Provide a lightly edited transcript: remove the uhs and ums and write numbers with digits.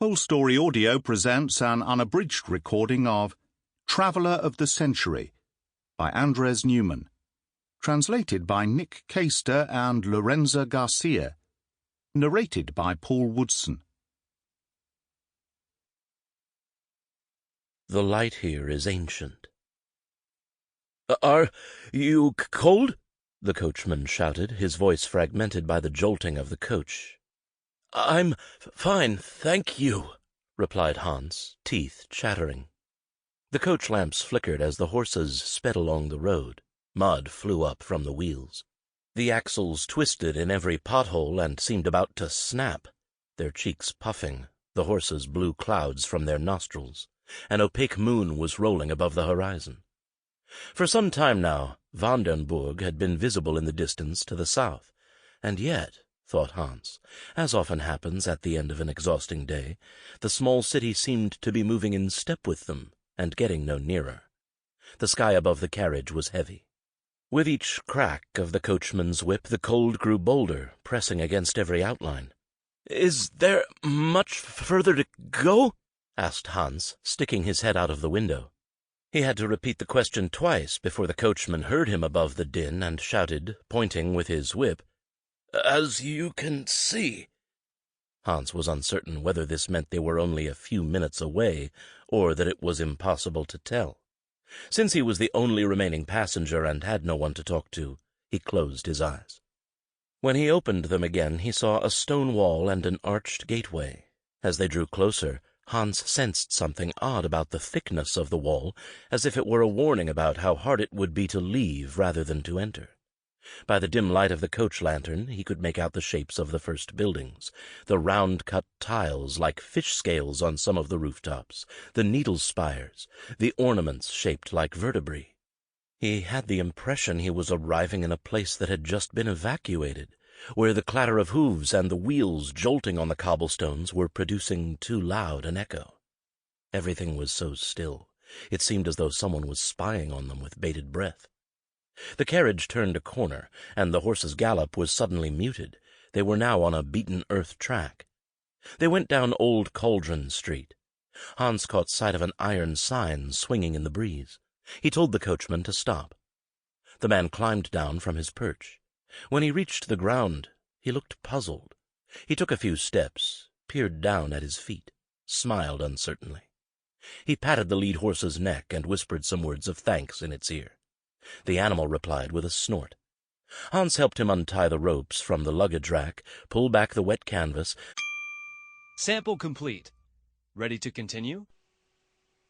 Whole Story Audio presents an unabridged recording of Traveller of the Century by Andrés Neuman, translated by Nick Caister and Lorenza Garcia, narrated by Paul Woodson. The light here is ancient. "Are you cold?" the coachman shouted, his voice fragmented by the jolting of the coach. "I'm fine, thank you," replied Hans, teeth chattering. The coach lamps flickered as the horses sped along the road. Mud flew up from the wheels. The axles twisted in every pothole and seemed about to snap, their cheeks puffing. The horses blew clouds from their nostrils. An opaque moon was rolling above the horizon. For some time now, Vandenburg had been visible in the distance to the south, and yet, thought Hans, as often happens at the end of an exhausting day, the small city seemed to be moving in step with them and getting no nearer. The sky above the carriage was heavy. With each crack of the coachman's whip, the cold grew bolder, pressing against every outline. "Is there much further to go?" asked Hans, sticking his head out of the window. He had to repeat the question twice before the coachman heard him above the din and shouted, pointing with his whip, "As you can see." Hans was uncertain whether this meant they were only a few minutes away, or that it was impossible to tell. Since he was the only remaining passenger and had no one to talk to, he closed his eyes. When he opened them again, he saw a stone wall and an arched gateway. As they drew closer, Hans sensed something odd about the thickness of the wall, as if it were a warning about how hard it would be to leave rather than to enter. By the dim light of the coach lantern he could make out the shapes of the first buildings, the round-cut tiles like fish scales on some of the rooftops, the needle spires, the ornaments shaped like vertebrae. He had the impression he was arriving in a place that had just been evacuated, where the clatter of hooves and the wheels jolting on the cobblestones were producing too loud an echo. Everything was so still, it seemed as though someone was spying on them with bated breath. The carriage turned a corner, and the horse's gallop was suddenly muted. They were now on a beaten earth track. They went down Old Cauldron Street. Hans caught sight of an iron sign swinging in the breeze. He told the coachman to stop. The man climbed down from his perch. When he reached the ground, he looked puzzled. He took a few steps, peered down at his feet, smiled uncertainly. He patted the lead horse's neck and whispered some words of thanks in its ear. The animal replied with a snort. Hans helped him untie the ropes from the luggage rack, pull back the wet canvas. Sample complete. Ready to continue?